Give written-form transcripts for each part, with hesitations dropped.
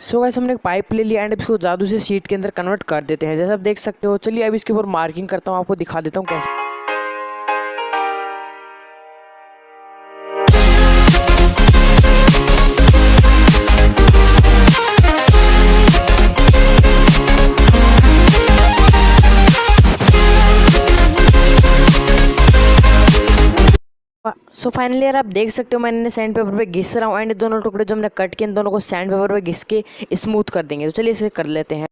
So guys हमने एक pipe ले लिया एंड इसको जादू से शीट के अंदर कन्वर्ट कर देते हैं, जैसा आप देख सकते हो। चलिए अब इसके ऊपर मार्किंग करता हूँ, आपको दिखा देता हूँ कैसे। सो फाइनली यार आप देख सकते हो मैंने सैंड पेपर पे घिस रहा हूँ एंड दोनों टुकड़े जो हमने कट किए इन दोनों को सैंड पेपर पे घिस के स्मूथ कर देंगे। तो चलिए इसे कर लेते हैं।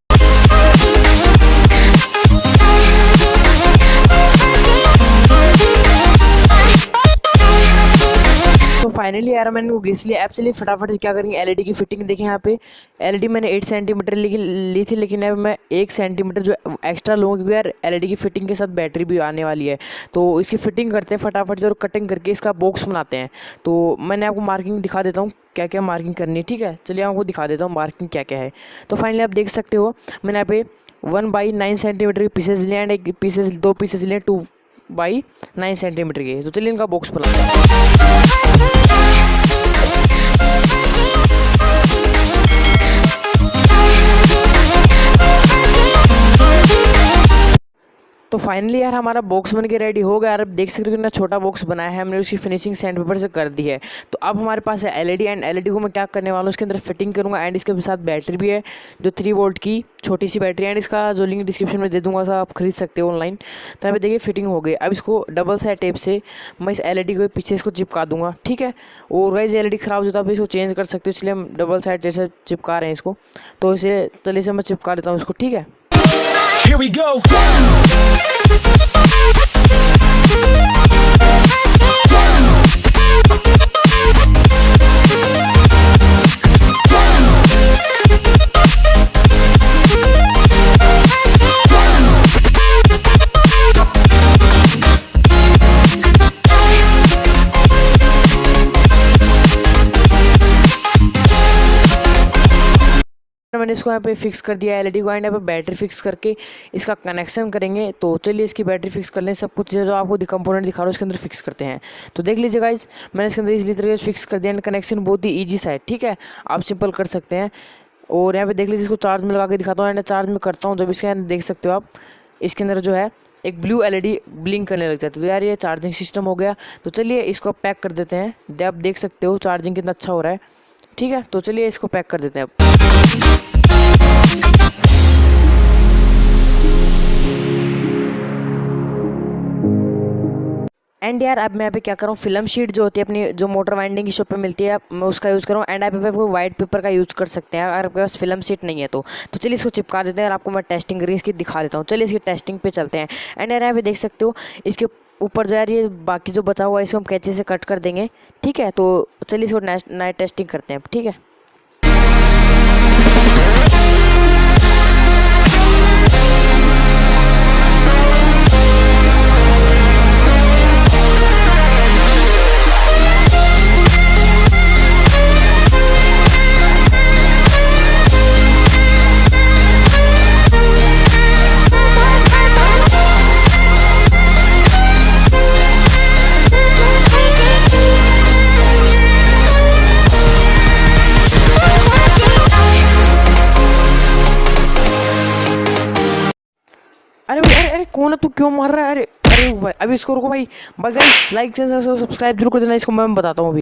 तो फाइनली यार मैंने वो घिस लिया। अब चलिए फटाफट से क्या करेंगे, एलईडी की फिटिंग देखें। यहाँ पे एलईडी मैंने 8 सेंटीमीटर ली थी, लेकिन अब मैं 1 सेंटीमीटर जो एक्स्ट्रा लूँगा क्योंकि यार एलईडी की फिटिंग के साथ बैटरी भी आने वाली है। तो इसकी फिटिंग करते हैं फटाफट से और कटिंग करके इसका बॉक्स बनाते हैं। तो मैंने आपको मार्किंग दिखा देता हूँ क्या क्या मार्किंग करनी है, ठीक है। चलिए आपको दिखा देता हूँ मार्किंग क्या क्या है। तो फाइनली आप देख सकते हो मैंने यहाँ पे 1/9 सेंटीमीटर के पीसेज लिए एंड एक पीसेज 2 पीसेज लिए 2/9 सेंटीमीटर के। तो चलिए इनका बॉक्स बनाते हैं। तो फाइनली यार हमारा बॉक्स बन के रेडी हो गया यार। अब देख सकते हो कितना छोटा बॉक्स बनाया है हमने, उसकी फिनिशिंग सैंड पेपर से कर दी है। तो अब हमारे पास है एलईडी एंड एलईडी को मैं क्या करने वाला हूँ, उसके अंदर फिटिंग करूँगा एंड इसके साथ बैटरी भी है जो 3 वोल्ट की छोटी सी बैटरी एंड इसका जो लिंक डिस्क्रिप्शन में दे दूँगा, सब आप खरीद सकते हो ऑनलाइन। तो यहाँ पे देखिए फिटिंग हो गई। अब इसको डबल साइड टेप से मैं इस एलईडी को पीछे इसको चिपका दूँगा, ठीक है। और गाइस एलईडी ख़राब हो जाता है तो इसको चेंज कर सकते हो, इसलिए हम डबल साइड जैसे चिपका रहे हैं इसको। तो इसे चलिए से मैं चिपका देता हूँ इसको, ठीक है। Here we go. मैंने इसको यहाँ पे फिक्स कर दिया एलईडी को एंड यहाँ पे बैटरी फिक्स करके इसका कनेक्शन करेंगे। तो चलिए इसकी बैटरी फिक्स कर लें। सब कुछ जो आपको कंपोनेंट दिखा रहा हूँ उसके अंदर फिक्स करते हैं। तो देख लीजिए गाइस मैंने इसके अंदर इसी तरीके से फिक्स कर दिया एंड कनेक्शन बहुत ही ईजी सा है, ठीक है। आप सिंपल कर सकते हैं। और यहाँ पे देख लीजिए इसको चार्ज में लगा के दिखाता हूँ एंड चार्ज में करता हूँ जब इसके अंदर देख सकते हो आप इसके अंदर जो है एक ब्लू एलईडी ब्लिंक करने लग जाती है। तो यार ये चार्जिंग सिस्टम हो गया। तो चलिए इसको पैक कर देते हैं। आप देख सकते हो चार्जिंग कितना अच्छा हो रहा है, ठीक है। तो चलिए इसको पैक कर देते हैं अब। एंड यार अब मैं यहाँ पे क्या करूँ, फिल्म शीट जो होती है अपनी जो मोटर वाइंडिंग की शॉप पे मिलती है मैं उसका यूज़ करूँ एंड यहाँ पे आपको वाइट पेपर का यूज़ कर सकते हैं अगर आपके पास फिल्म शीट नहीं है तो। चलिए इसको चिपका देते हैं और आपको मैं टेस्टिंग करके इसकी दिखा देता हूँ। चलिए इसकी टेस्टिंग पे चलते हैं। एंड यार यहाँ पे देख सकते हो इसके ऊपर जो यार ये बाकी जो बचा हुआ है इसको हम कैंची से कट कर देंगे, ठीक है। तो चलिए इसको नए टेस्टिंग करते हैं, ठीक है। अरे अरे कौन है तू, क्यों मार रहा है? अरे अरे भाई अभी इसको रुको भाई। गाइस लाइक चैनल सब्सक्राइब जरूर कर देना, इसको मैं बताता हूँ अभी।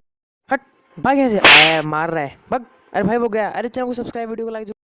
हट भाग यहाँ से, मार रहा है भाग। अरे भाई वो गया। अरे चैनल को सब्सक्राइब वीडियो को लाइक